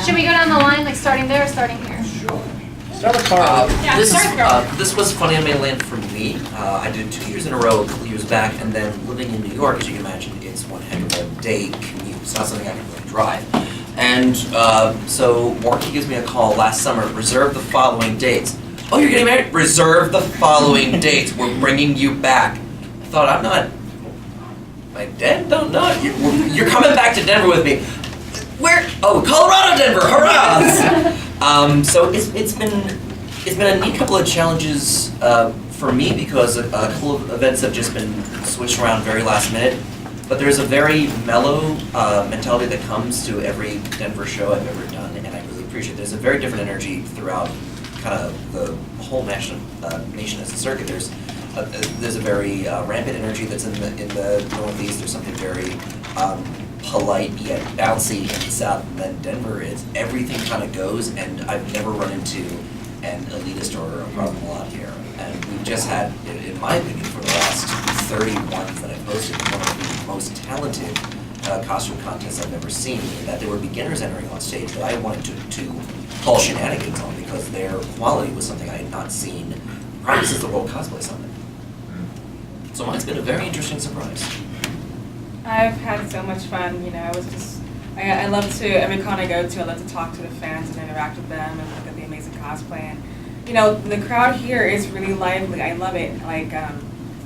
Should we go down the line, like starting there or starting here? Sure. Start with Carl. Yeah, This was Funny Anime Land for me. I did 2 years in a row, a couple years back, and then living in New York, as you can imagine, it's one heck of a day commute. It's not something I can really drive. And so Marky gives me a call last summer, reserve the following dates. Oh, you're getting married? Reserve the following dates. We're bringing you back. I thought, I'm not, am I dead? No, you're coming back to Denver with me. Where? Oh, Colorado, Denver, hurrah! So it's been a neat couple of challenges for me because a couple of events have just been switched around very last minute. But there's a very mellow mentality that comes to every Denver show I've ever done, and I really appreciate it. There's a very different energy throughout kind of the whole nation as a circuit. There's a very rampant energy that's in the Northeast. There's something very polite yet bouncy in the South, and then Denver is everything kind of goes, and I've never run into an elitist or a problem a lot here. And we've just had, in my opinion, for the last 30 ones that I've hosted, one of the most talented costume contests I've ever seen, in that there were beginners entering on stage that I wanted to call shenanigans on because their quality was something I had not seen probably since the World Cosplay Summit. So mine's been a very interesting surprise. I've had so much fun, I love to, every con I go to, I love to talk to the fans and interact with them and look at the amazing cosplay. And, the crowd here is really lively. I love it. Like,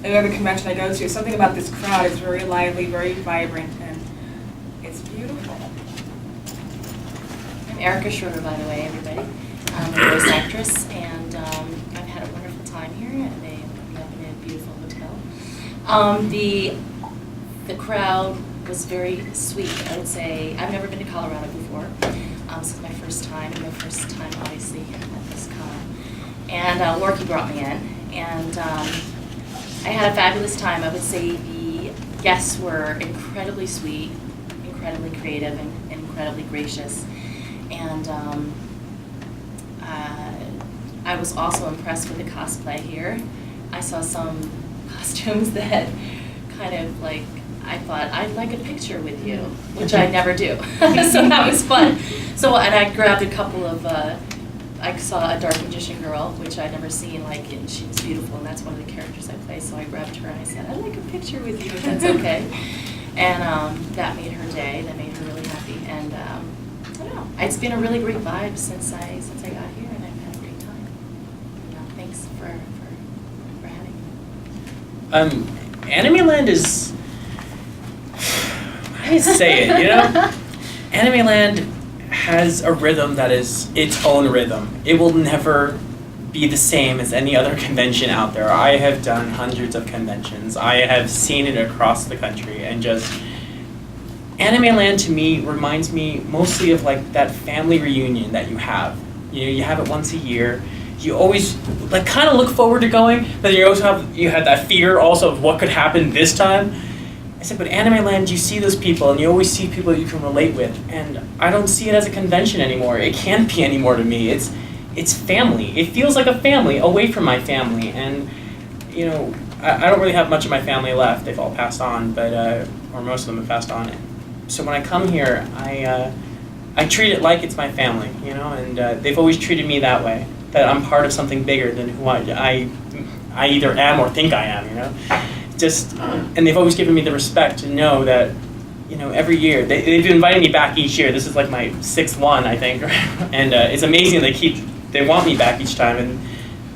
every other convention I go to, something about this crowd is very lively, very vibrant, and it's beautiful. I'm Erica Schroeder, by the way, everybody. I'm a voice actress, and I've had a wonderful time here, and they put me up in a beautiful hotel. The crowd was very sweet, I would say. I've never been to Colorado before. This is my first time, obviously, at this con. And Lorky brought me in, and I had a fabulous time. I would say the guests were incredibly sweet, incredibly creative, and incredibly gracious. And I was also impressed with the cosplay here. I saw some costumes that kind of like, I thought, I'd like a picture with you, which I never do. So that was fun. So, and I grabbed a couple of, I saw a Dark Magician girl, which I'd never seen, and she was beautiful, and that's one of the characters I play. So I grabbed her and I said, I'd like a picture with you, if that's okay. And that made her day. That made her really happy. And I don't know. It's been a really great vibe since I got here, and I've had a great time. Thanks for having me. Anime Land is, how do you say it, Anime Land has a rhythm that is its own rhythm. It will never be the same as any other convention out there. I have done hundreds of conventions. I have seen it across the country, and just Anime Land to me reminds me mostly of like that family reunion that you have. You have it once a year. You always kind of look forward to going, but you had that fear also of what could happen this time. I said, but Anime Land, you see those people, and you always see people you can relate with, and I don't see it as a convention anymore. It can't be anymore to me. It's family. It feels like a family, away from my family, and I don't really have much of my family left. They've all passed on, but or most of them have passed on. So when I come here, I treat it like it's my family, and they've always treated me that way, that I'm part of something bigger than who I either am or think I am, and they've always given me the respect to know that, every year, they've been inviting me back each year. This is like my 6th one, I think, and it's amazing they want me back each time, and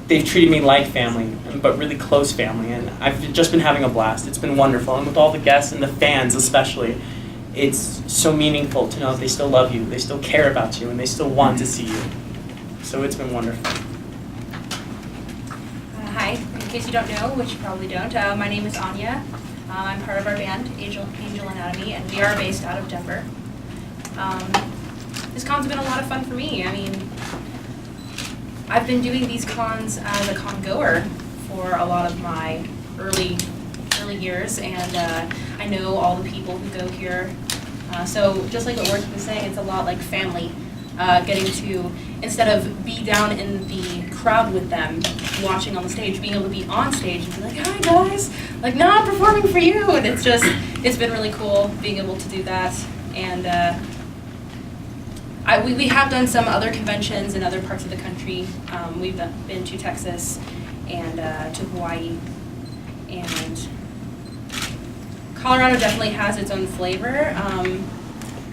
they've treated me like family, but really close family, and I've just been having a blast. It's been wonderful, and with all the guests and the fans especially, it's so meaningful to know that they still love you, they still care about you, and they still want to see you. So it's been wonderful. Hi, in case you don't know, which you probably don't, my name is Anya. I'm part of our band, Angel Anatomy, and we are based out of Denver. This con's been a lot of fun for me. I mean, I've been doing these cons as a con goer for a lot of my early years, and I know all the people who go here. So just like what Worth was saying, it's a lot like family. Getting to, instead of be down in the crowd with them, watching on the stage, being able to be on stage and be like, hi guys, like, no, I'm performing for you, and it's been really cool being able to do that, and we have done some other conventions in other parts of the country. We've been to Texas and to Hawaii, and Colorado definitely has its own flavor.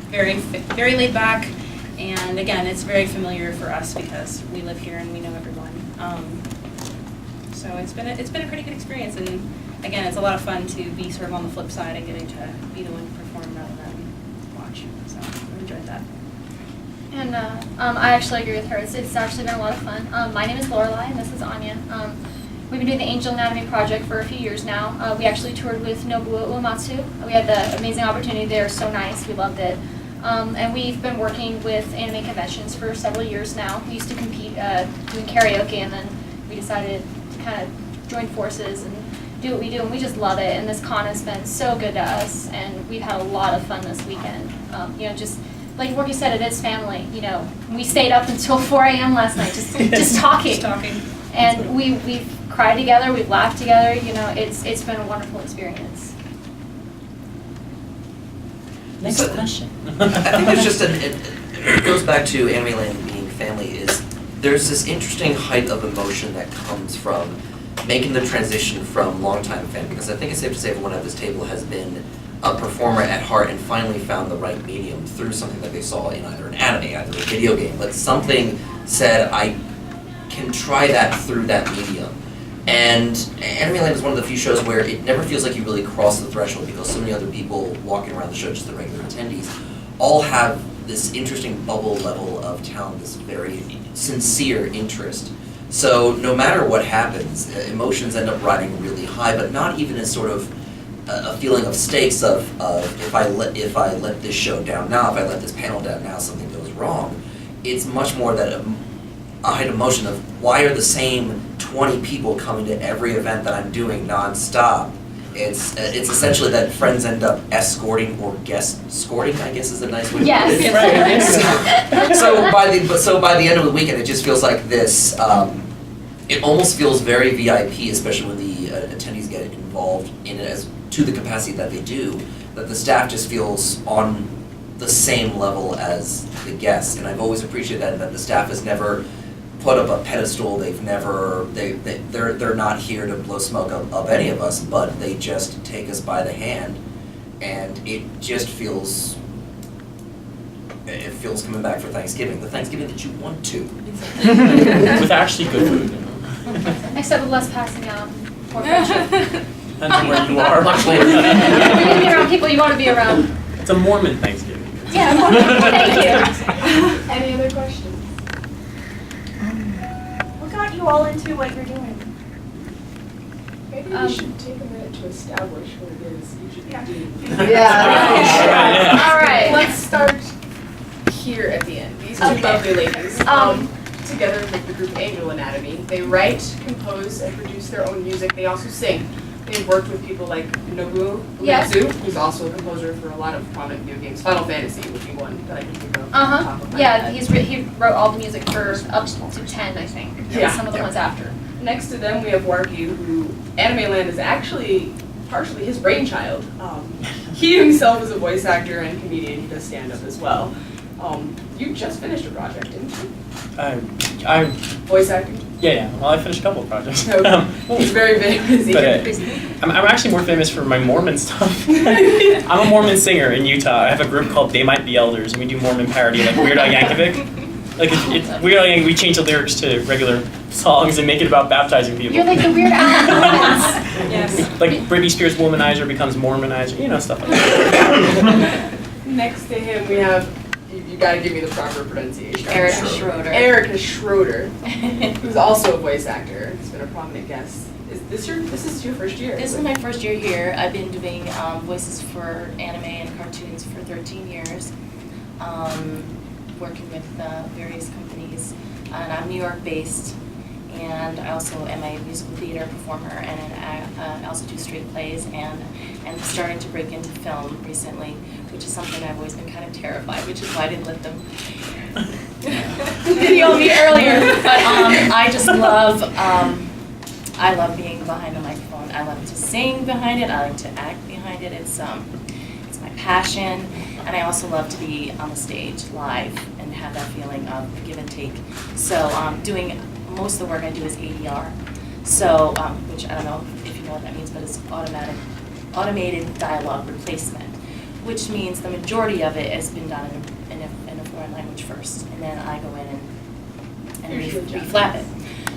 Very laid back, and again, it's very familiar for us because we live here and we know everyone. So it's been a pretty good experience, and again, it's a lot of fun to be sort of on the flip side and getting to be the one to perform rather than watch. So I've enjoyed that. And I actually agree with her. It's actually been a lot of fun. My name is Lorelai, and this is Anya. We've been doing the Angel Anatomy project for a few years now. We actually toured with Nobuo Uematsu. We had the amazing opportunity. They were so nice. We loved it. And we've been working with anime conventions for several years now. We used to compete doing karaoke, and then we decided to kind of join forces and do what we do, and we just love it. And this con has been so good to us, and we've had a lot of fun this weekend. Just like Worky said, it is family. We stayed up until 4 a.m. last night just talking. Just talking. And we've cried together, we've laughed together. It's been a wonderful experience. Next question. I think there's just it goes back to Animeland being family. There's this interesting height of emotion that comes from making the transition from longtime fan, because I think it's safe to say everyone at this table has been a performer at heart and finally found the right medium through something that they saw in either an anime, either a video game, but something said, I can try that through that medium. And Animeland is one of the few shows where it never feels like you really cross the threshold, because so many other people walking around the show, just the regular attendees, all have this interesting bubble level of talent, this very sincere interest. So no matter what happens, emotions end up riding really high, but not even as sort of a feeling of stakes of if I let this show down now, if I let this panel down now, something goes wrong. It's much more that a height of emotion of why are the same 20 people coming to every event that I'm doing nonstop. It's essentially that friends end up escorting or guest escorting, I guess is a nice way to put it. Yes. So by the end of the weekend, it just feels like this. It almost feels very VIP, especially when the attendees get involved in it as to the capacity that they do. That the staff just feels on the same level as the guests, and I've always appreciated that the staff has never put up a pedestal. They're not here to blow smoke up any of us, but they just take us by the hand, and it just feels. It feels coming back for Thanksgiving, the Thanksgiving that you want to. With actually good food. Except with less passing out, more friendship. Depends on where you are. Much You're gonna be around people you want to be around. It's a Mormon Thanksgiving. Yeah, thank you. Any other questions? What got you all into what you're doing? Maybe we should take a minute to establish what it is each of you do. Yeah. All right. Let's start here at the end. These two Okay. lovely ladies, together with the group Angel Anatomy, they write, compose, and produce their own music. They also sing. They've worked with people like Nobuo Yes. Uematsu, who's also a composer for a lot of prominent video games. Final Fantasy would be one that I can think of. off the top of my Yeah, head. he wrote all the music for up to 10, I think. And Yeah. some of the Yeah. ones after. Next to them, we have Wargu, who Animeland is actually partially his brainchild. He himself is a voice actor and comedian. He does stand up as well. You just finished a project, didn't you? I Voice acting. yeah. Well, I finished a couple of projects. So he's very, very busy. But I'm actually more famous for my Mormon stuff. I'm a Mormon singer in Utah. I have a group called They Might Be Elders, and we do Mormon parody like Weird Al Yankovic. Like it's Weird Al Yankovic, we change the lyrics to regular songs and make it about baptizing people. You're like the Weird Al Mormons. Yes. Like Britney Spears Womanizer becomes Mormonizer, stuff like that. Next to him, we have, you gotta give me the proper pronunciation. Erica Schroeder. Erica Schroeder, who's also a voice actor. He's been a prominent guest. This is your first year? This is my first year here. I've been doing voices for anime and cartoons for 13 years, working with various companies. And I'm New York based, and I also am a musical theater performer, and I also do straight plays, and starting to break into film recently, which is something I've always been kind of terrified, which is why I didn't let them video me earlier. But I just love, I love being behind the microphone. I love to sing behind it. I like to act behind it. It's my passion, and I also love to be on the stage live and and have that feeling of give and take. So doing most of the work I do is ADR. So, which I don't know if you know what that means, but it's automated dialogue replacement, which means the majority of it has been done in a foreign language first, and then I go in and reflap it.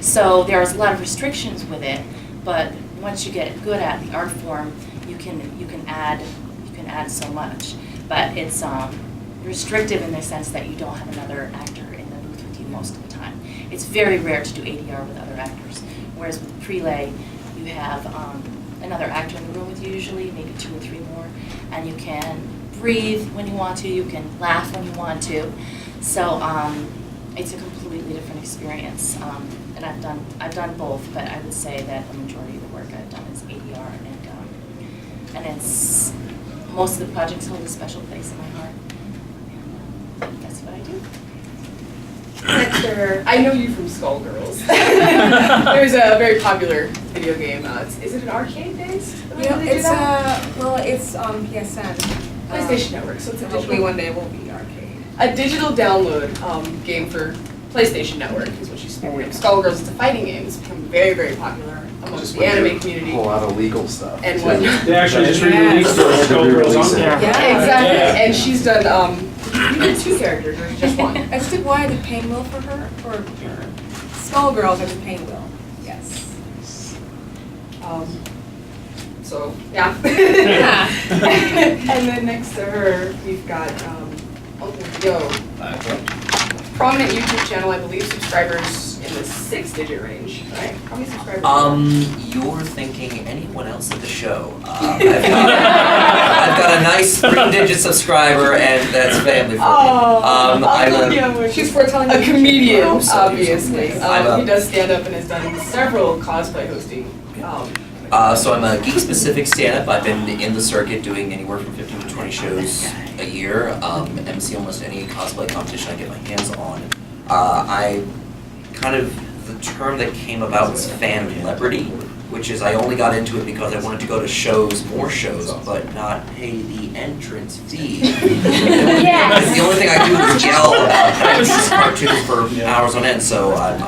So there's a lot of restrictions with it, but once you get good at the art form, you can add so much. But it's restrictive in the sense that you don't have another actor in the booth with you most of the time. It's very rare to do ADR with other actors, whereas with prelay, you have another actor in the room with you usually, maybe 2 or 3 more, and you can breathe when you want to, you can laugh when you want to. So it's a completely different experience. And I've done both, but I would say that the majority of the work I've done is ADR, and it's most of the projects hold a special place in my heart. And that's what I do. Hector, I know you from Skullgirls. There's a very popular video game. Is it an arcade based? It's PSN. PlayStation Network, so it's a Hopefully digital, one day it will be arcade. a digital download game for PlayStation Network is what she's speaking of. Skullgirls, it's a fighting game. It's become very, very popular amongst Just the went anime through community. A whole lot of legal stuff. And too. what- They actually just Yeah. re-released those Skullgirls on there. Yeah, exactly. Yeah. And she's done, you did 2 characters or just one? I just did why the pain wheel for her, or Skullgirls are the pain wheel. Yes. So, yeah. Yeah. And then next to her, we've got Uncle Joe. Prominent YouTube channel, I believe subscribers in the 6-digit range, right? How many subscribers? You're thinking anyone else at the show. I've got a nice 3-digit subscriber, and that's family for me. I'm a, She's foretelling a comedian, Oh, so obviously. I'm a- He does stand up and has done several cosplay hosting. so I'm a geek-specific stand-up. I've been in the circuit doing anywhere from 15 to 20 shows a year. MC almost any cosplay competition I get my hands on. The term that came about was fan-lebrity, which is I only got into it because I wanted to go to more shows, but not pay the entrance fee. Yes. The only thing I do is yell about cartoons for hours on end, so I'm a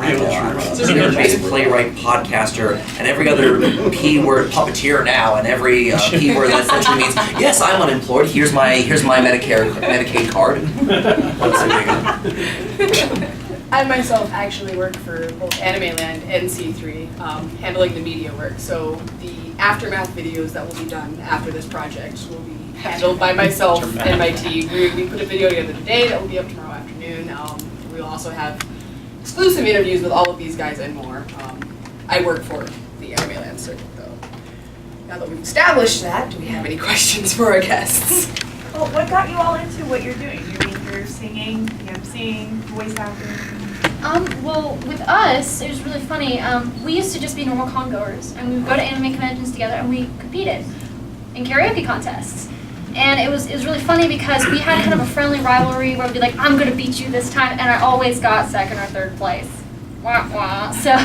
nerd-based playwright, podcaster, and every other P-word puppeteer now, and every P-word that essentially means, yes, I'm unemployed, here's my Medicaid card. I myself actually work for both Anime Land and C3, handling the media work. So the aftermath videos that will be done after this project will be handled by myself and my team. We put a video together today that will be up tomorrow afternoon. We'll also have exclusive interviews with all of these guys and more. I work for the Anime Land circuit though. Now that we've established that, do we have any questions for our guests? Well, what got you all into what you're doing? You're singing, emceeing, voice acting. Well, with us, it was really funny. We used to just be normal con goers, and we would go to anime conventions together, and we competed in karaoke contests. And it was really funny because we had kind of a friendly rivalry where we'd be like, I'm gonna beat you this time, and I always got 2nd or 3rd place. Wah, wah. So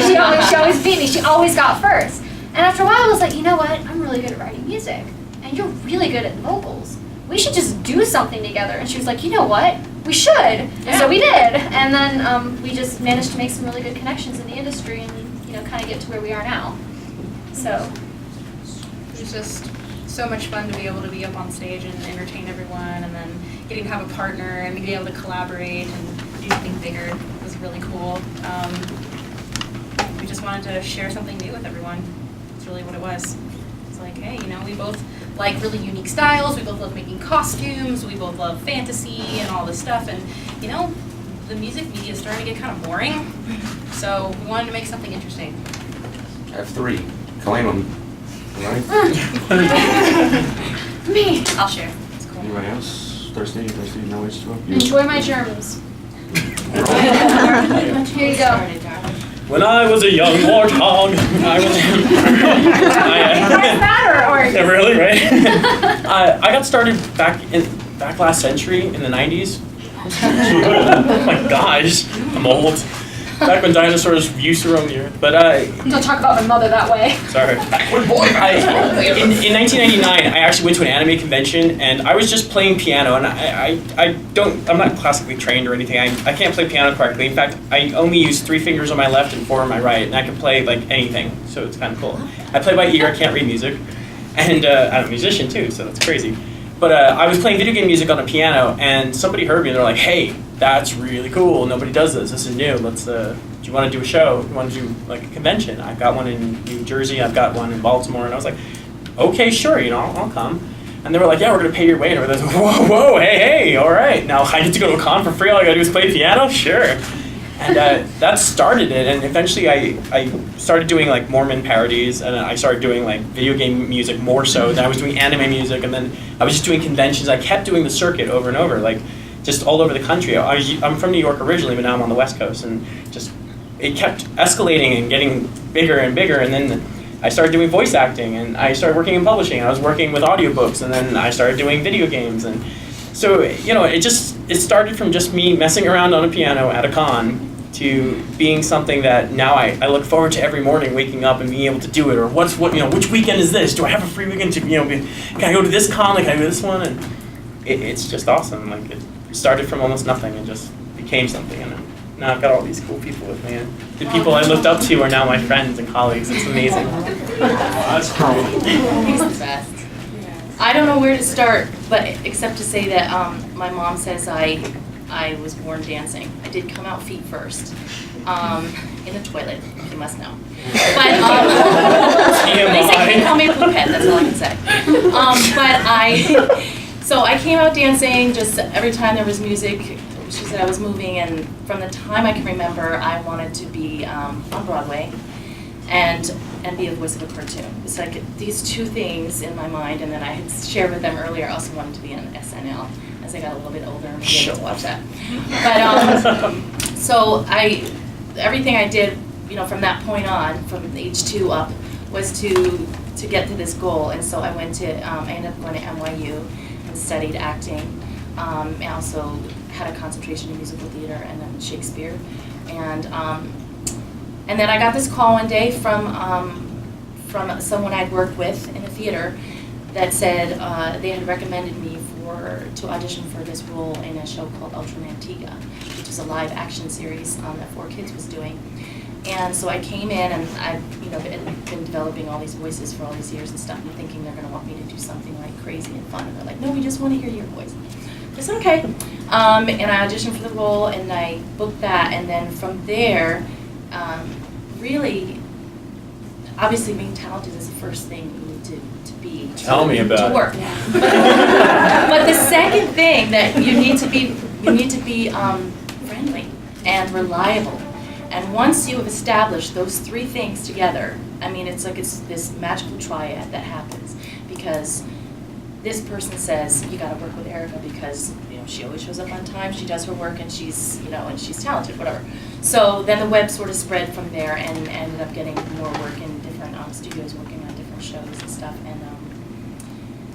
she always beat me. She always got first. And after a while, I was like, you know what? I'm really good at writing music, and you're really good at vocals. We should just do something together. And she was like, you know what? We should. Yeah. So we did. And then we just managed to make some really good connections in the industry and, kind of get to where we are now. So It was just so much fun to be able to be up on stage and entertain everyone, and then getting to have a partner and being able to collaborate and do something bigger was really cool. We just wanted to share something new with everyone. That's really what it was. It's like, hey, we both like really unique styles, we both love making costumes, we both love fantasy and all this stuff, and the music media is starting to get kind of boring, so we wanted to make something interesting. I have 3. Claim them. Right? me, I'll share. It's cool. Anybody else? Thirsty? No H2O? enjoy my germs. Here you go. When I was a young warthog, I was. Does matter, or Yeah, really, right? I got started back last century in the 90s. Oh my gosh, I'm old. Back when dinosaurs used to roam the earth. But Don't talk about my mother that way. sorry. Good boy. In 1999, I actually went to an anime convention, and I was just playing piano. And I'm not classically trained or anything. I can't play piano correctly. In fact, I only use 3 fingers on my left and 4 on my right, and I can play like anything. So it's kind of cool. I play by ear. I can't read music, and I'm a musician too, so that's crazy. But I was playing video game music on a piano, and somebody heard me, and they're like, "Hey, that's really cool. Nobody does this. This is new. Let's. Do you want to do a show? You want to do like a convention? I've got one in New Jersey. I've got one in Baltimore." And I was like, "Okay, sure. I'll come." And they were like, "Yeah, we're gonna pay your way." And I was like, "Whoa, hey, all right. Now I get to go to a con for free. All I gotta do is play piano, sure." And that started it, and eventually I started doing like Mormon parodies, and I started doing like video game music more so. Then I was doing anime music, and then I was just doing conventions. I kept doing the circuit over and over, like just all over the country. I'm from New York originally, but now I'm on the West Coast, and just it kept escalating and getting bigger and bigger. And then I started doing voice acting, and I started working in publishing. I was working with audiobooks, and then I started doing video games. And so, it started from just me messing around on a piano at a con to being something that now I look forward to every morning, waking up and being able to do it. Or which weekend is this? Do I have a free weekend to, can I go to this con? Like, can I go to this one? And it's just awesome. Like, it started from almost nothing and just became something. And now I've got all these cool people with me. And the people I looked up to are now my friends and colleagues. It's amazing. That's cool. He's the best. I don't know where to start, but except to say that my mom says I was born dancing. I did come out feet first, in the toilet. You must know. But they say can't call me a poophead. That's all I can say. So I came out dancing just every time there was music. She said I was moving, and from the time I can remember, I wanted to be on Broadway and be the voice of a cartoon. It's like these two things in my mind, and then I had shared with them earlier, I also wanted to be on SNL as I got a little bit older and be able to watch that. But so everything I did, from that point on, from age 2 up, was to get to this goal. And so I I ended up going to NYU and studied acting. I also had a concentration in musical theater and then Shakespeare. And then I got this call one day from someone I'd worked with in a theater that said they had recommended me to audition for this role in a show called Ultraman Tiga, which is a live action series that 4Kids was doing. And so I came in, and I've been developing all these voices for all these years and stuff, and thinking they're going to want me to do something like crazy and fun. And they're like, "No, we just want to hear your voice." I said, "Okay." And I auditioned for the role, and I booked that. And then from there, really, obviously being talented is the first thing you need to be. Tell me about to work. But the second thing that you need to be friendly and reliable. And once you have established those 3 things together, I mean, it's this magical triad that happens, because this person says you got to work with Erica because she always shows up on time, she does her work, and she's and she's talented, whatever. So then the web sort of spread from there, and ended up getting more work in different studios, working on different shows and stuff, and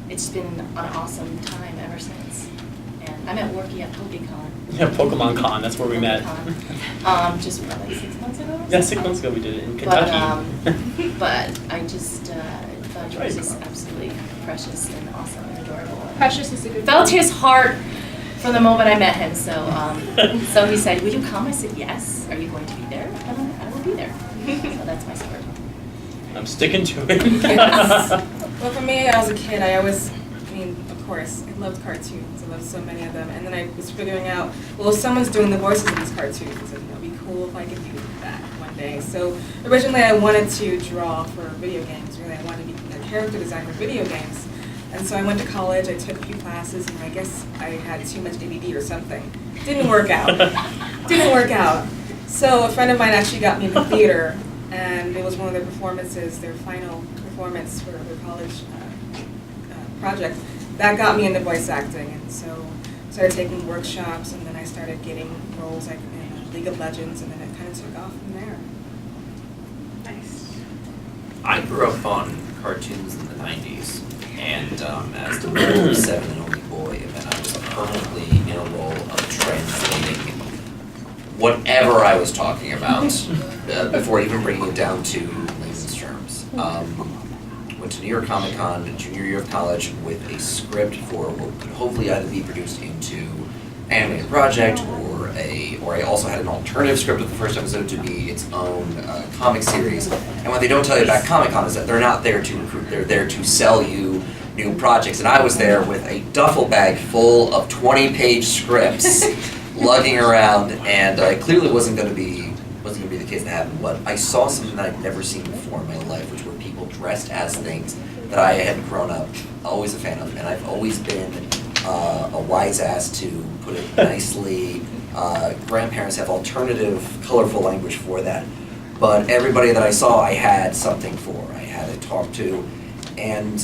it's been an awesome time ever since. And I'm at working at PokeCon. Yeah, Pokemon Con, that's where we met. Just like 6 months ago? Yeah, 6 months ago we did it in Kentucky. But I just thought he was just absolutely precious and awesome and adorable. Precious is a good Felt his heart from the moment I met him. So so he said, "Will you come?" I said, "Yes." "Are you going to be there?" I will be there. So that's my story. I'm sticking to it. Well, for me, as a kid, of course, I loved cartoons. I loved so many of them. And then I was figuring out, well, if someone's doing the voices of these cartoons, it'd be cool if I could do that one day. So originally I wanted to draw for video games. Really, I wanted to be a character designer for video games. And so I went to college, I took a few classes, and I guess I had too much ADD or something. Didn't work out. Didn't work out. So a friend of mine actually got me into theater, and it was one of their performances, their final performance for their college project. That got me into voice acting, and so I started taking workshops, and then I started getting roles like in League of Legends, and then it kind of took off from there. Nice. I grew up on cartoons in the 90s, and as the role of 7 and only boy, and I was permanently in a role of translating whatever I was talking about before even bringing it down to layman's terms. Went to New York Comic Con, junior year of college, with a script for what could hopefully either be produced into animated project, or I also had an alternative script of the first episode to be its own comic series. And what they don't tell you about Comic Con is that they're not there to recruit, they're there to sell you new projects. And I was there with a duffel bag full of 20-page scripts lugging around, and clearly wasn't going to be the case that happened. But I saw something that I'd never seen before in my life, which were people dressed as things that I had grown up always a fan of, and I've always been a wise ass, to put it nicely. Grandparents have alternative, colorful language for that, but everybody that I saw, I had something for. I had to talk to, and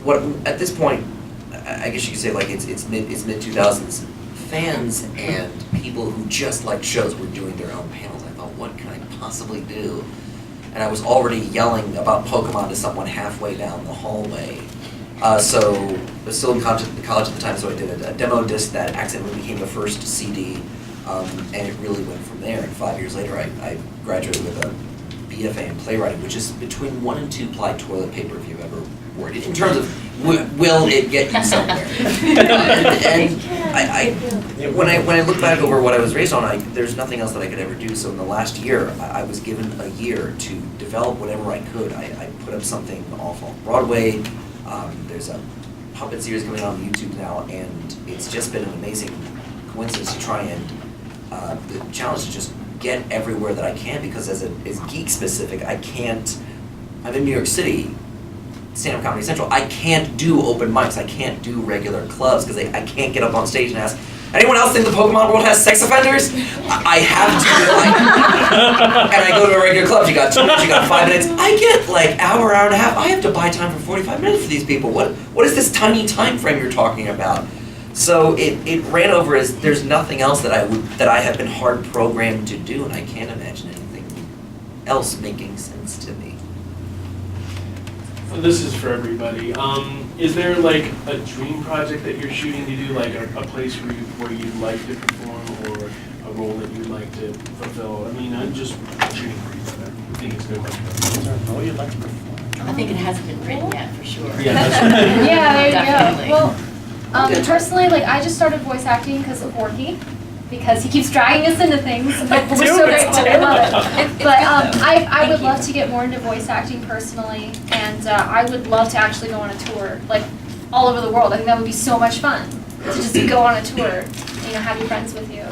what at this point, I guess you could say like it's mid 2000s. Fans and people who just like shows were doing their own panels. I thought, what can I possibly do? And I was already yelling about Pokemon to someone halfway down the hallway. So I was still in college at the time, so I did a demo disc that accidentally became the first CD, and it really went from there. And 5 years later, I graduated with a BFA in playwriting, which is between 1 and 2 ply toilet paper if you've ever worked it, in terms of will it get you somewhere. And when I look back over what I was raised on, there's nothing else that I could ever do. So in the last year, I was given a year to develop whatever I could. I put up something off on Broadway. There's a puppet series coming out on YouTube now, and it's just been an amazing coincidence to try and the challenge to just get everywhere that I can, because as geek specific, I'm in New York City, stand-up Comedy Central, I can't do open mics, I can't do regular clubs, because I can't get up on stage and ask, anyone else think the Pokemon world has sex offenders? I have to, and I go to a regular club, you got 2 minutes, you got 5 minutes, I get like hour and a half, I have to buy time for 45 minutes for these people. What is this tiny time frame you're talking about? So it ran over as there's nothing else that I have been hard programmed to do, and I can't imagine anything else making sense to me. So this is for everybody. Is there like a dream project that you're shooting to do, like a place where you'd like to perform, or a role that you'd like to fulfill? I mean, I'm just shooting for you, but I think it's a good question. Is there a role you'd like to perform? I think it hasn't been written yet, for sure. Yeah, that's Yeah, there you Definitely. go. Well, personally, like I just started voice acting because of Worky, because he keeps dragging us into things, but we're so grateful. We love it. But I would love to get more into voice acting personally, and I would love to actually go on a tour, like all over the world. I think that would be so much fun to just go on a tour, and, have your friends with you.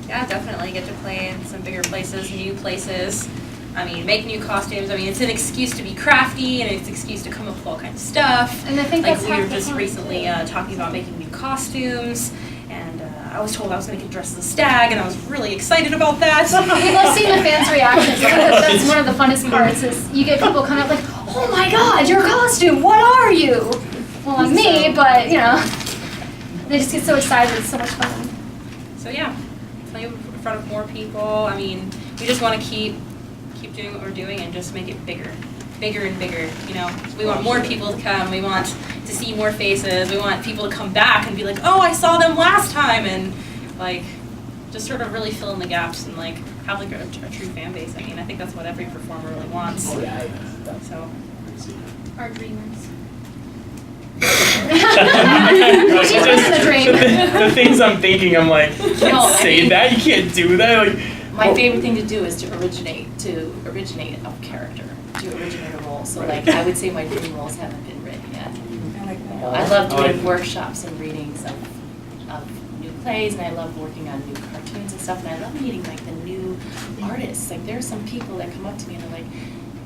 Yeah, definitely get to play in some bigger places, new places. I mean, make new costumes. I mean, it's an excuse to be crafty, and it's an excuse to come up with all kinds of stuff. And I think like that's we were half the just fun. recently talking about making new costumes, and I was told I was going to get dressed as a stag, and I was really excited about that. We love seeing the fans' reactions. That's one of the funnest parts. Is you get people coming up like, "Oh my God, your costume! What are you?" Well, I'm me, but they just get so excited. It's so much fun. So yeah, play in front of more people. I mean, we just want to keep doing what we're doing and just make it bigger and bigger. We want more people to come. We want to see more faces. We want people to come back and be like, oh, I saw them last time, and like just sort of really fill in the gaps and like have like a true fan base. I mean, I think that's what every performer really wants. Oh yeah. So. Our dreamers. She's She's living the dream. The things I'm thinking, I'm like, you can't No, I say mean- that, you can't do that. Like, My favorite thing to do is to originate a character, to originate a role. So like, I would say my dream roles haven't been written yet. I like that. I love doing like- workshops and readings of new plays, and I love working on new cartoons and stuff, and I love meeting like the new artists. Like there are some people that come up to me and they're like,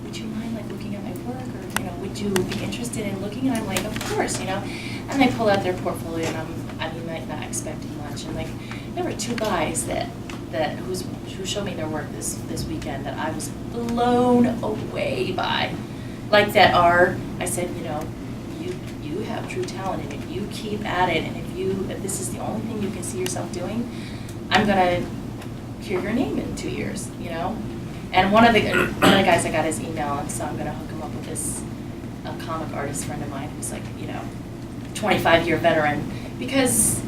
would you mind like looking at my work, or would you be interested in looking? And I'm like, of course, and they pull out their portfolio, and I'm not expecting much. And like there were 2 guys who showed me their work this weekend that I was blown away by. Like I said, you have true talent, and if you keep at it, and if this is the only thing you can see yourself doing, I'm gonna hear your name in 2 years, And one of the guys, I got his email, and so I'm gonna hook him up with a comic artist friend of mine who's like, 25-year veteran, because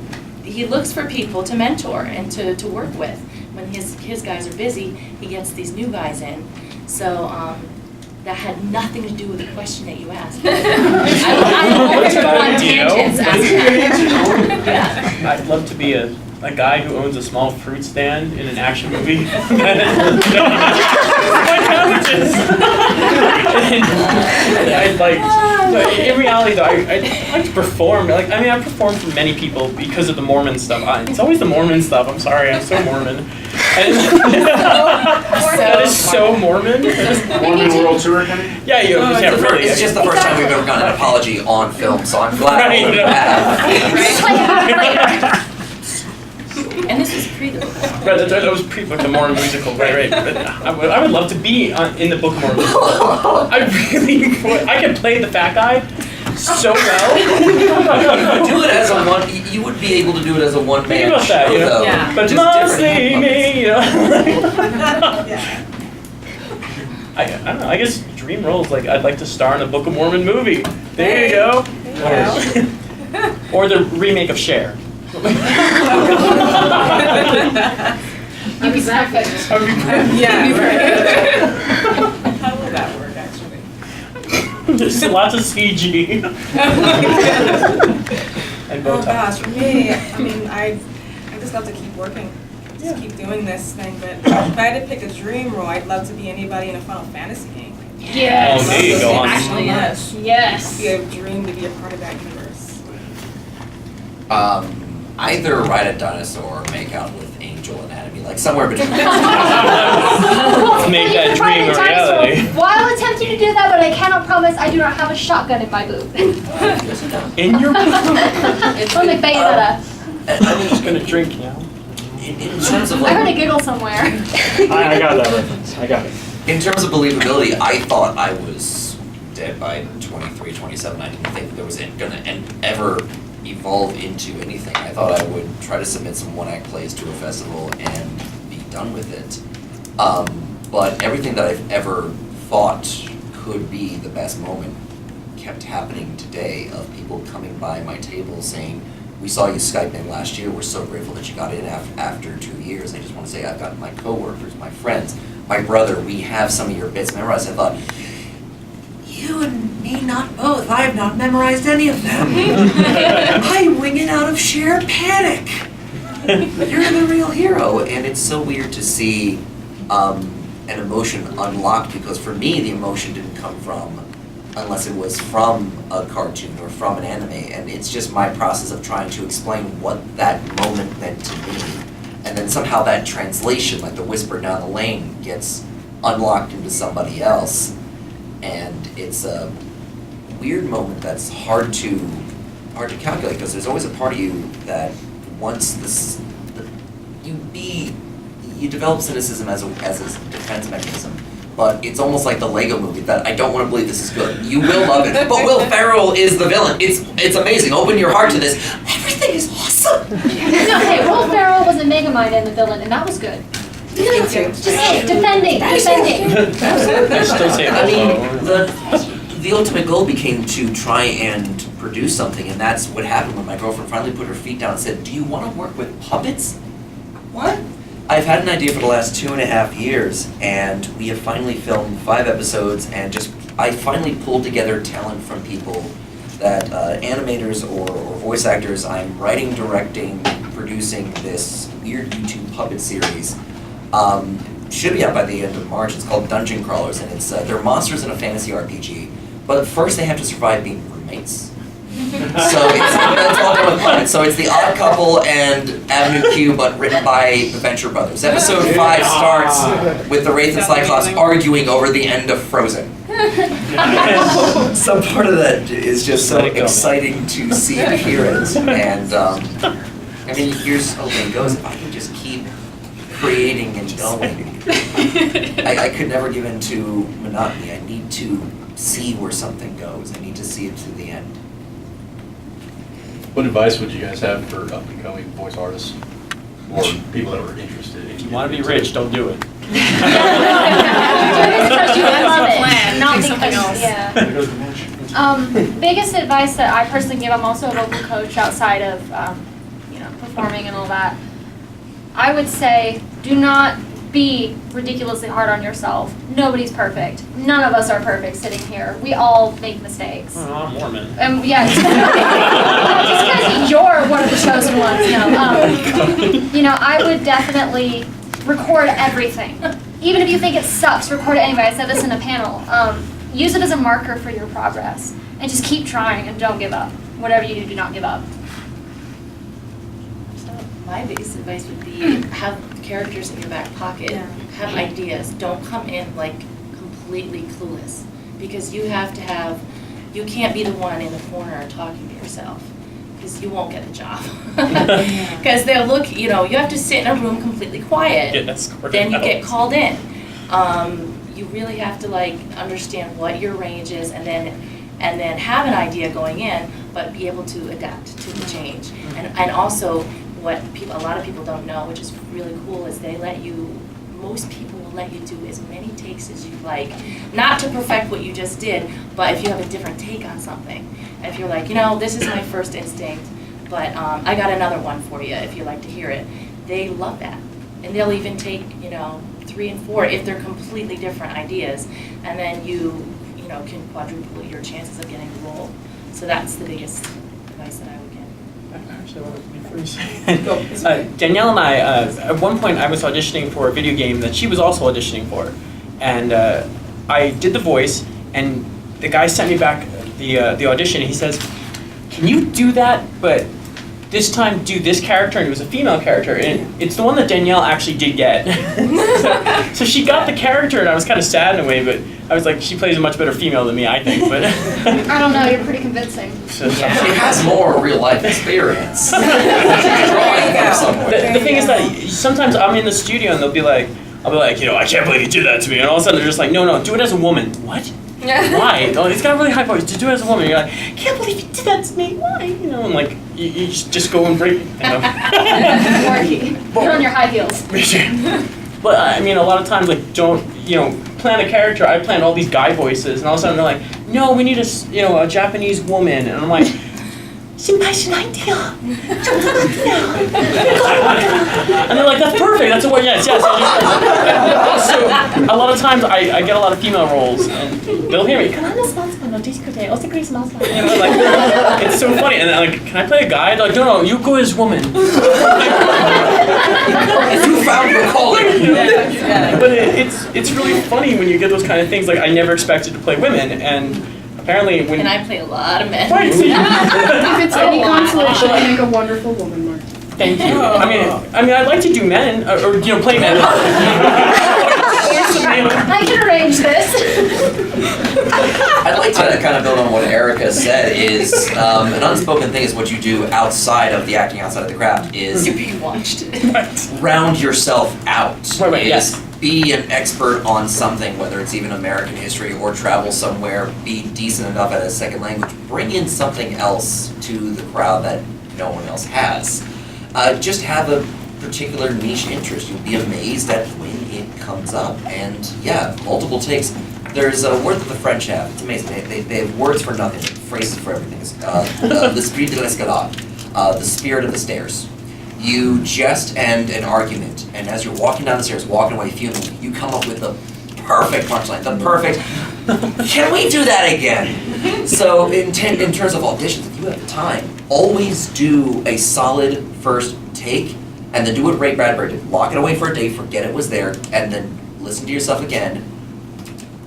he looks for people to mentor and to work with. When his guys are busy, he gets these new guys in. So that had nothing to do with the question that you asked. I love to go on tangents. Yeah. I'd love to be a guy who owns a small fruit stand in an action movie. My cabbages. I'd like, but in reality though, I'd like to perform. Like, I mean, I've performed for many people because of the Mormon stuff. It's always the Mormon stuff. I'm sorry, I'm so Mormon. That is so Mormon. Mormon World Tour kind of? Yeah, you can't really. It's just the first time we've ever gotten an apology on film, so I'm glad Right. all of that. And this was pre the book. Right, that was pre the Mormon musical, right. But I would love to be in the Book of Mormon musical. I really would. I could play the fat guy so well. Do it as a one. You would be able to do it as a one-man Think about that, show, you know? though. Yeah. But Just mostly different me, you know. Yeah. I don't know. I guess dream roles. Like I'd like to star in a Book of Mormon movie. There you go. Or the remake of Cher. You'd be perfect. Yeah, right. How will that work, actually? There's lots of CG. And Oh Botox. gosh, for me, I mean, I just love to keep working, just keep doing this thing. But if I had to pick a dream role, I'd love to be anybody in a Final Fantasy game. Yes. Oh, there you go. Actually, yes. Yes. It'd be a dream to be a part of that universe. Either ride a dinosaur or make out with Angel Anatomy, like somewhere between. Make that dream a reality. While attempting to do that, but I cannot promise I do not have a shotgun in my boob. In your On the bayonetta. I'm just gonna drink, you know. In terms of I heard a like, giggle somewhere. I got that reference. I got it. in terms of believability, I thought I was dead by 23, 27. I didn't think there was gonna ever evolve into anything. I thought I would try to submit some one-act plays to a festival and be done with it. But everything that I've ever thought could be the best moment kept happening today, of people coming by my table saying, "We saw you Skype in last year. We're so grateful that you got in after 2 years. I just want to say I've got my coworkers, my friends, my brother. We have some of your bits memorized." I thought, you and me not both. I have not memorized any of them. I'm winging out of sheer panic. You're the real hero. And it's so weird to see an emotion unlocked, because for me the emotion didn't come from, unless it was from a cartoon or from an anime, and it's just my process of trying to explain what that moment meant to me. And then somehow that translation, like the whisper down the lane, gets unlocked into somebody else. And it's a weird moment that's hard to calculate, because there's always a part of you that wants you develop cynicism as a defense mechanism. But it's almost like the Lego movie, that I don't want to believe this is good. You will love it, but Will Ferrell is the villain. It's amazing. Open your heart to this. Everything is awesome. No, hey, Will Ferrell was a Megamind and the villain, and that was good. Just defending. I still say I mean, the ultimate goal became to try and produce something, and that's what happened when my girlfriend finally put her feet down and said, "Do you want to work with puppets?" What? I've had an idea for the last 2.5 years, and we have finally filmed 5 episodes, and I finally pulled together talent from people that animators or voice actors. I'm writing, directing, producing this weird YouTube puppet series. Should be out by the end of March. It's called Dungeon Crawlers, and they're monsters in a fantasy RPG. But first, they have to survive being roommates. So it's all done with puppets. So it's the Odd Couple and Avenue Q, but written by the Venture Brothers. Episode 5 starts with the Wraith and Cyclops arguing over the end of Frozen. Some part of that is just so exciting to see and hear it. And I mean, here's hoping it goes. If I can just keep creating and going, I could never give in to monotony. I need to see where something goes. I need to see it to the end. What advice would you guys have for up-and-coming voice artists or people that are interested in? If you want to be rich, don't do it. Because you love it, not Do something because, else. yeah. Biggest advice that I personally give, I'm also a vocal coach outside of, performing and all that, I would say do not be ridiculously hard on yourself. Nobody's perfect. None of us are perfect sitting here. We all make mistakes. Oh, I'm Mormon. Yeah, just because you're one of the chosen ones. No, I would definitely record everything. Even if you think it sucks, record it anyway. I said this in a panel. Use it as a marker for your progress. And just keep trying and don't give up. Whatever you do, do not give up. My biggest advice would be have characters in your back pocket, have ideas. Don't come in like completely clueless, because you can't be the one in the corner talking to yourself, because you won't get the job. Because they'll look, you have to sit in a room completely quiet. Get escorted Then you out. get called in. You really have to understand what your range is, and then have an idea going in, but be able to adapt to the change. And also, what a lot of people don't know, which is really cool, is most people will let you do as many takes as you'd like. Not to perfect what you just did, but if you have a different take on something. If you're like, this is my first instinct, but I got another one for you if you'd like to hear it. They love that. And they'll even take, 3 and 4 if they're completely different ideas. And then you can quadruple your chances of getting the role. So that's the biggest advice that I would give. Danielle and I, at one point I was auditioning for a video game that she was also auditioning for. And I did the voice, and the guy sent me back the audition, and he says, "Can you do that, but this time do this character?" And it was a female character, and it's the one that Danielle actually did get. so she got the character, and I was kind of sad in a way, but I was like, she plays a much better female than me, I think. But I don't know, you're pretty convincing. She has more real life experience. She's drawing from somewhere. The thing is that sometimes I'm in the studio and I'll be like, I can't believe you did that to me, and all of a sudden they're just like, no, do it as a woman. What? Why? Oh, it's got a really high voice. Just do it as a woman. You're like, can't believe you did that to me. Why? And like, you just go and break. Put on your high heels. But I mean, a lot of times, like, don't plan a character. I planned all these guy voices, and all of a sudden they're like, no, we need a Japanese woman, and I'm like, and they're like, that's perfect. That's a word. Yes. So a lot of times I get a lot of female roles, and they'll hear me. It's so funny. And I'm like, can I play a guy? They're like, no, you go as woman. You found your calling. But it's really funny when you get those kind of things. Like, I never expected to play women, and apparently when And I play a lot of men. Right, see? If it's any consolation, you make a wonderful woman, Mark. Thank you. I mean, I'd like to do men, or play men. I can arrange this. I'd like to kind of build on what Erica said is an unspoken thing is what you do outside of the acting, outside of the craft is You're being watched. round yourself out. Right, Is yes. Be an expert on something, whether it's even American history or travel somewhere. Be decent enough at a second language. Bring in something else to the crowd that no one else has. Just have a particular niche interest. You'll be amazed at when it comes up. And yeah, multiple takes. There's a word that the French have. It's amazing. They have words for nothing, phrases for everything. L'esprit de l'escalade, the spirit of the stairs. You jest and an argument, and as you're walking down the stairs, walking away fuming, you come up with the perfect punchline, the perfect, can we do that again? So in terms of auditions, if you have time, always do a solid first take, and then do what Ray Bradbury did. Lock it away for a day, forget it was there, and then listen to yourself again,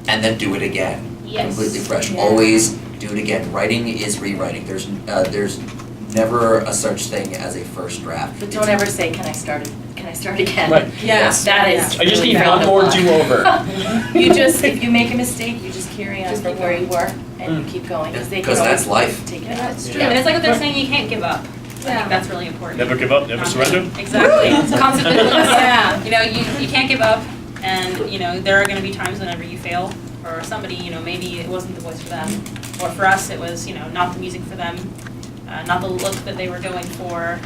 and then do it again. Yes. Completely fresh. Always do it again. Writing is rewriting. There's never a such thing as a first draft. But don't ever say, can I start again? Right. Yes. That is I just really need frowned one more upon. do-over. If you make a mistake, you just carry on from where you were and you keep going, because they can Because that's always life. take it Yeah, out. it's true. And it's like what they're saying, you can't give up. I think that's really important. Never give up, never surrender. Exactly. Constantly. Yeah. You can't give up, and there are going to be times whenever you fail, or somebody, maybe it wasn't the voice for them, or for us it was, not the music for them, not the look that they were going for,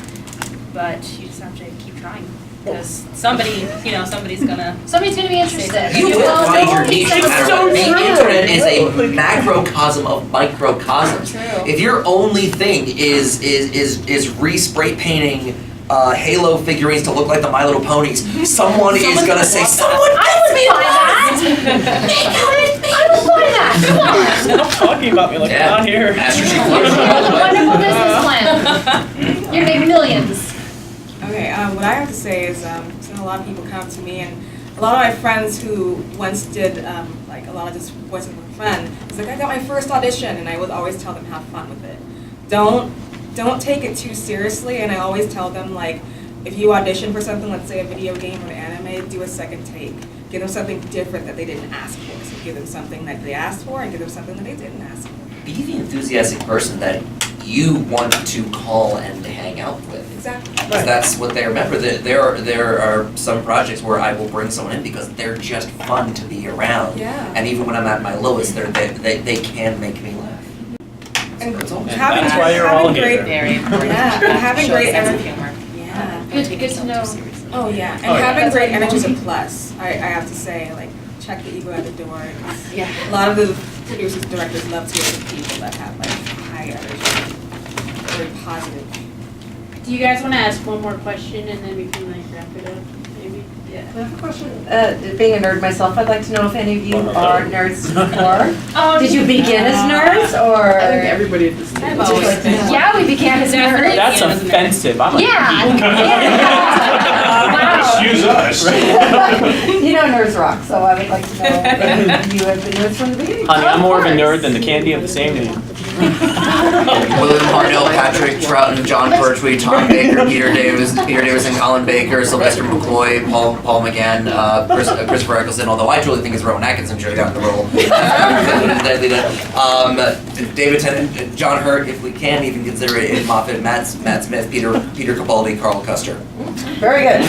but you just have to keep trying. Because somebody's gonna. Somebody's gonna be interested. You will find your niche no matter what. The true. internet is a macrocosm of microcosms. True. If your only thing is respray painting Halo figurines to look like the My Little Ponies, someone is Someone's gonna gonna say, want someone I would buy that. I would buy that. Come on. Stop talking about me like Yeah. I'm not here. Master Chief Wonderful business plan. You're gonna make millions. Okay, what I have to say is, I've seen a lot of people come to me, and a lot of my friends who once did like a lot of just voices for fun, it's like I got my first audition, and I would always tell them have fun with it. Don't take it too seriously, and I always tell them like, if you audition for something, let's say a video game or an anime, do a second take. Give them something different that they didn't ask for. So give them something that they asked for, and give them something that they didn't ask for. Be the enthusiastic person that you want to call and hang out with. Exactly. Because that's what they remember. There are some projects where I will bring someone in because they're just fun to be around. Yeah. And even when I'm at my lowest, they can make me laugh. And That's all. having, that's why you're all having great, here. Very important. yeah, and having Shows great sense of energy. humor. Yeah. Good to know. Oh yeah, and Oh, yeah. having great energy is a plus. I have to say, like, check the ego at the door. 'Cause Yeah. a lot of the producers, directors love to work with people that have like high energy, very positive. Do you guys want to ask one more question and then we can like wrap it up, maybe? I have a question. Being a nerd myself, I'd like to know if any of you are nerds before. Did you begin as nerds or? I think everybody at this table. Yeah, we began as nerds. That's offensive. I'm a Yeah. geek. Wow. Excuse us. You know nerds rock, so I would like to know if you have been nerds from the beginning. Honey, I'm more of a nerd than the candy of the same name. William Hartnell, Patrick Troughton, John Pertwee, Tom Baker, Peter Davis and Colin Baker, Sylvester McCoy, Paul McGann, Christopher Eccleston, although I truly think it's Rowan Atkinson should have gotten the role. David Tennant, John Hurt, if we can even consider it, Ed Moffat, Matt Smith, Peter Capaldi, Carl Custer. Very good.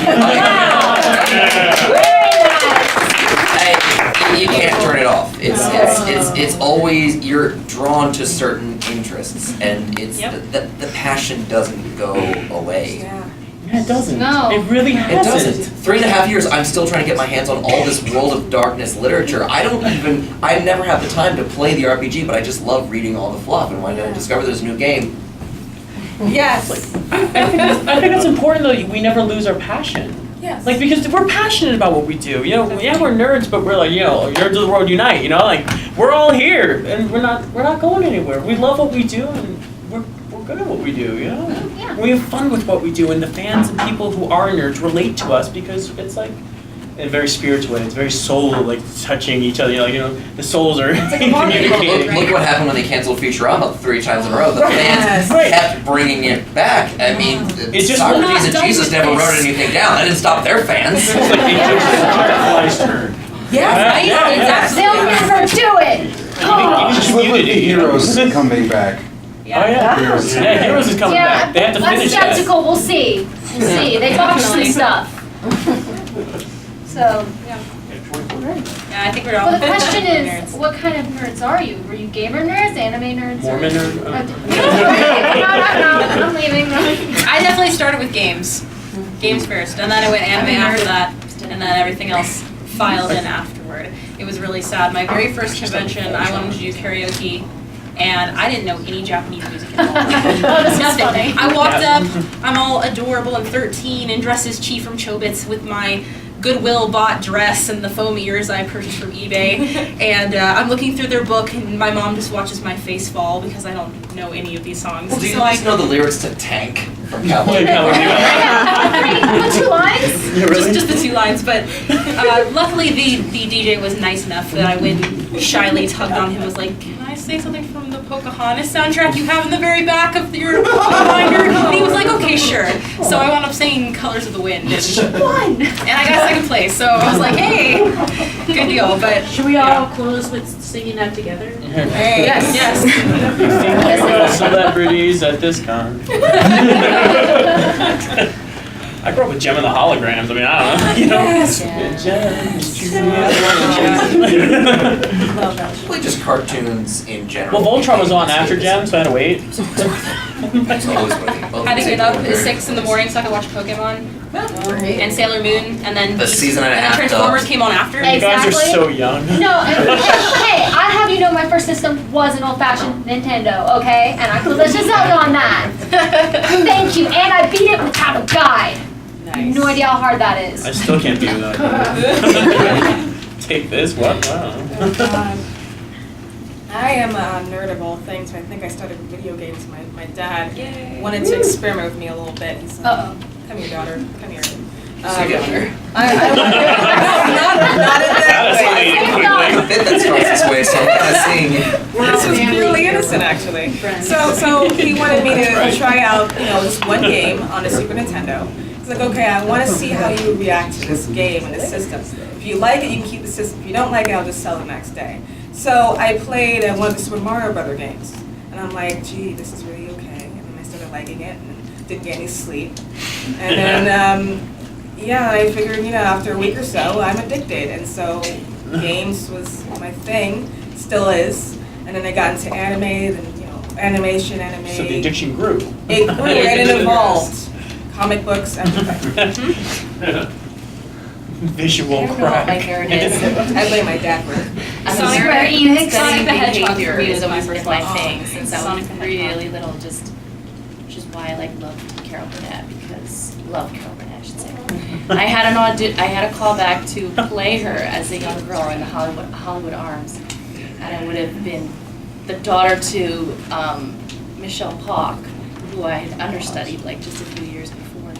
Hey, you can't turn it off. It's always, you're drawn to certain interests, and it's the passion doesn't go away. Yeah. Yeah, it doesn't. No. It really It hasn't. doesn't. 3.5 years, I'm still trying to get my hands on all this World of Darkness literature. I never have the time to play the RPG, but I just love reading all the fluff, and when I discover there's a new game, Yes. I think it's important though, we never lose our passion. Yes. Like, because we're passionate about what we do. You know, yeah, we're nerds, but we're like, you know, nerds of the world unite. You know, like we're all here, and we're not going anywhere. We love what we do, and we're good at what we do. You know, Yeah. we have fun with what we do, and the fans and people who are nerds relate to us because it's like, in a very spiritual way. It's very soul like touching each other. You know, the souls are communicating. look what happened when they canceled Futurama 3 times in a row. The fans Right. kept bringing it back. I mean, It's just Socrates and not Jesus never wrote anything down. That didn't stop their fans. It's like it just Firefly's turn. Yes. Right? Yeah. They'll never do it. Even community, you know. Heroes coming back. Oh yeah, Heroes. Yeah, Heroes is coming Yeah, back. They have to I'm finish that. skeptical. We'll see. We'll see. They botched some stuff. So, yeah. Yeah, I think we're all. Well, the question is, nerds. what kind of nerds are you? Were you gamer nerds, anime nerds? Mormon or... nerd? No, I'm leaving. I definitely started with games. Games first, and then I went anime after that, and then everything else filed in afterward. It was really sad. My very first convention, I wanted to do karaoke, and I didn't know any Japanese music at all. Nothing. I walked up, I'm all adorable and 13 and dressed as Chi from Chobits with my Goodwill bought dress and the foam ears I purchased from eBay, and I'm looking through their book, and my mom just watches my face fall because I don't know any of these songs. Well, do you So I guys know the lyrics to Tank from Cowboy Cowboy The 2 lines? just the 2 lines, but luckily the DJ was nice enough that I went and shyly tugged on him, was like, can I say something from the Pocahontas soundtrack you have in the very back of your binder? And he was like, okay, sure. So I wound up singing Colors of the Wind, and I got second place, so I was like, hey, good deal, but. Should we all close with singing that together? Yes. Celebrities at this con. I grew up with Gem and the Holograms. I mean, I don't know. You know. Probably just cartoons in general. Well, Voltron was on after Gem, so I had to wait. It's always waiting. Had to get up at 6 in the morning so I could watch Pokemon and Sailor Moon, and then The season and a half Transformers came on after. You guys are Exactly. so young. No, hey, I have you know my first system was an old-fashioned Nintendo, okay? And I played Legend of Zelda on that. Thank you, and I beat it without a guide. Nice. No idea how hard that is. I still can't do that. Take this? What? Wow. I am a nerd of all things. I think I started with video games. My dad wanted to experiment with me a little bit. He said, Uh-oh. "Come here, daughter. Come here." Not in That's that how way. you do I bet that starts this way, so I'm kind of seeing. This was purely innocent, actually. So he wanted me to try out, this one game on the Super Nintendo. He's like, okay, I want to see how you react to this game and this system. If you like it, you can keep the system. If you don't like it, I'll just sell it the next day. So I played one of the Super Mario Brother games, and I'm like, gee, this is really okay. And then I started liking it, and didn't get any sleep. And then, I figured, after a week or so, I'm addicted, and so games was my thing, still is. And then I got into anime, then animation, anime. So the addiction grew. It grew and it evolved. Comic books, everything. Visual I don't know what my crack. nerd is. I blame my dad for it. I'm Sonic a the nerd. Hedgehog. Studying Sonic the Hedgehog behavior for me has was always my been first my one. thing since I Sonic was the Hedgehog. really little, which is why I loved Carol Burnett, because love Carol Burnett, I should say. I had I had a call back to play her as a young girl in the Hollywood Arms, and I would have been the daughter to Michelle Park, who I had understudied just a few years before.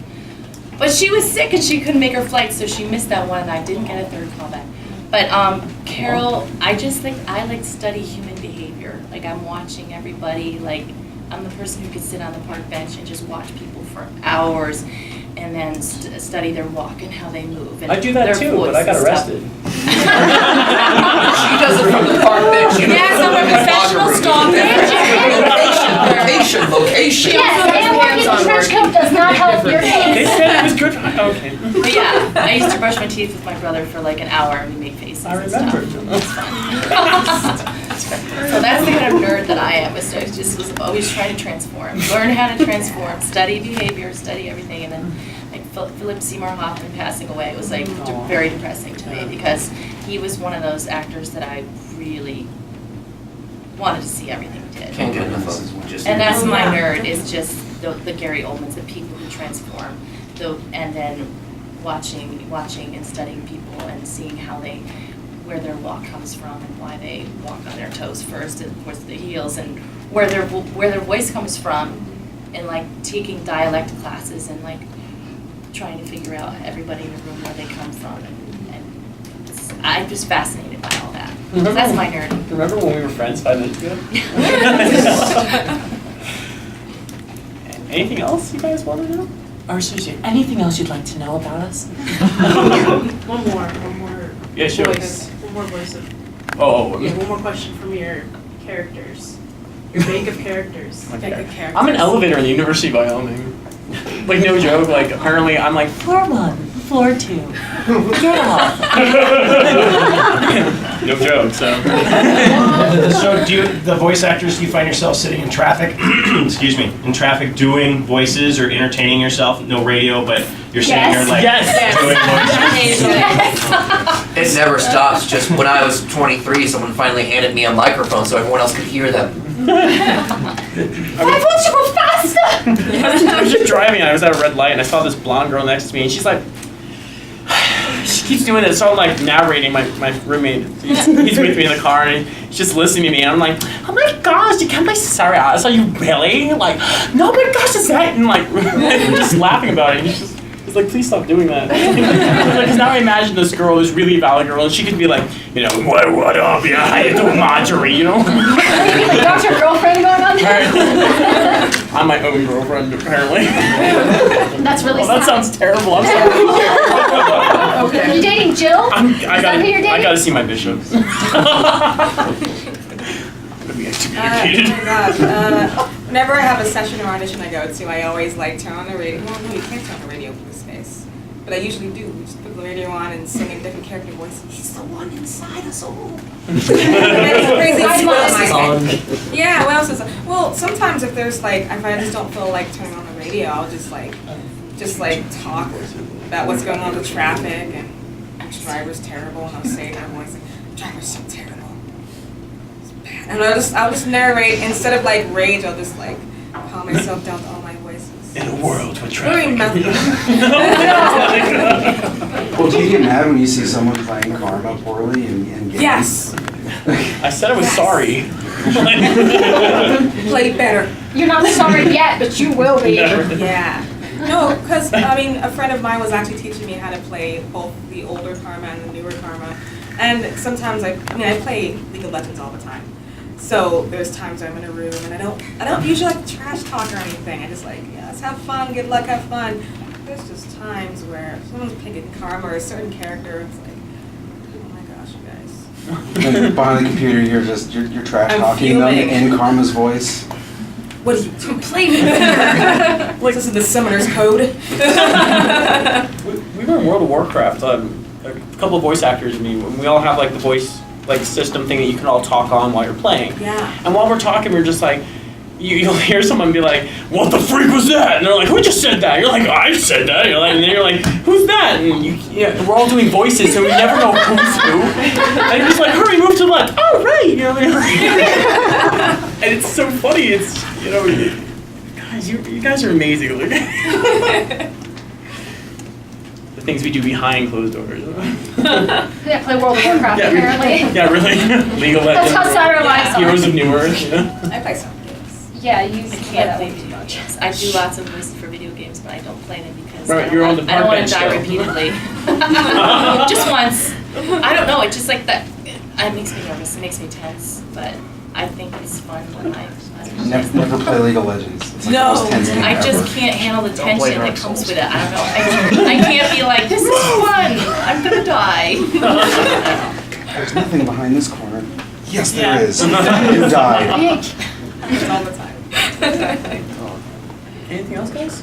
But she was sick and she couldn't make her flight, so she missed that one, and I didn't get a third call back. But Carol, I study human behavior. I'm watching everybody. I'm the person who could sit on the park bench and just watch people for hours, and then study their walk and how they move. And I do that their too, voice but I got and stuff. arrested. She does it from the park bench. You Yes, I'm a professional Location. Yes, and working in a trench coat does not help your They case. said it was good. Okay. But yeah, I used to brush my teeth with my brother for an hour, and we make faces I and stuff. remember. It's fun. So that's the kind of nerd that I am. So I just was always trying to transform, learn how to transform, study behavior, study everything, and then Philip Seymour Hoffman passing away was very depressing to me, because he was one of those actors that I really wanted to see everything he did. Can't get enough of it. Just And that's my nerd, is just the Gary Oldmans, the people who transform, and then watching and studying people and seeing where their walk comes from and why they walk on their toes first and of course the heels, and where their voice comes from, and taking dialect classes and trying to figure out everybody in the room where they come from, and I'm just fascinated by all that. So that's my nerd. Remember when we were friends 5 minutes ago? Anything else you guys want to know? Or seriously, anything else you'd like to know about us? One more. Yeah, sure. One more voice of. Oh, Yeah, one more question from your characters. Your bank of characters. okay. I'm an elevator in the University of Wyoming. No joke, apparently I'm floor 1, floor 2, get off. No joke, so. So the voice actors, do you find yourself sitting in traffic, excuse me, in traffic doing voices or entertaining yourself? No radio, but you're sitting here doing voices? It never stops. Just when I was 23, someone finally handed me a microphone so everyone else could hear them. I want you to go faster! I was just driving and I was at a red light and I saw this blonde girl next to me and she's she keeps doing this, so I'm narrating my roommate. He's with me in the car and he's just listening to me and I'm like, oh my gosh, you can't play sorry eyes, are you really? No my gosh, is that? And we're just laughing about it and he's please stop doing that. Because now I imagine this girl, this really valid girl, and she could be what up, yeah, how you doing, Marjorie, Got your girlfriend going on there? I'm my own girlfriend, apparently. That's really That sad. sounds terrible, I'm sorry. Are you dating Jill? I that who you're dating? gotta see my bishop. Gonna be excommunicated. Oh my gosh. Whenever I have a session or audition I go to, I always turn on the radio. Well, no, you can't turn the radio for this space. But I usually do. We just put the radio on and sing in different character voices. He's the one inside us all. It's crazy. Yeah, what else is well, sometimes if there's if I just don't feel like turning on the radio, I'll just talk about what's going on with traffic and which driver's terrible, and I'll say in my voice, the driver's so terrible. It's bad. And I'll just narrate instead of like rage. I'll just like calm myself down to all my voices. In a world with Very traffic. Well, do you get mad when you see someone playing Karma poorly and games? Yes. I said I was sorry. Play better. You're not sorry yet, but you will be. Never. Yeah. No, because I mean, a friend of mine was actually teaching me how to play both the older Karma and the newer Karma. And sometimes I play League of Legends all the time. So there's times I'm in a room and I don't usually like trash talk or anything. I just like, yeah, let's have fun, good luck, have fun. There's just times where if someone's picking Karma or a certain character, it's like, oh my gosh, you guys. Then behind the computer, you're trash I'm talking them fuming. in Karma's voice. What do you do? Play me better. Like this is the summoner's code. We were in World of Warcraft. A couple of voice actors and me. We all have like the voice system thing that you can all talk on while you're playing. Yeah. And while we're talking, we're just like, you'll hear someone be like, "What the freak was that?" And they're like, "Who just said that?" You're like, "I said that." You're like, and then you're like, "Who's that?" And we're all doing voices, so we never know who's who. And you're just like, "Hurry, move to the left." Oh, right. You know, and it's so funny. It's guys, you guys are amazing. The things we do behind closed doors. Yeah, play World of Warcraft apparently. Yeah, really. League of Legends. That's how sad our lives are. Heroes of New Earth. You know? I play some games. Yeah, you I can't play video games. I do lots of voices for video games, but I don't play them because Right, I you're on don't the want park to die bench repeatedly. Just once. I don't know. It's just like that. It makes me nervous. It makes me tense. But I think it's fun when I Never play League of Legends. It's like the most tense game I just ever. can't handle the Don't play tension that Dark comes Souls. with it. I don't know. I can't be like, this is fun. I'm gonna die. There's nothing behind this corner. Yes, Yeah. there is. You died. All the time. Anything else, guys?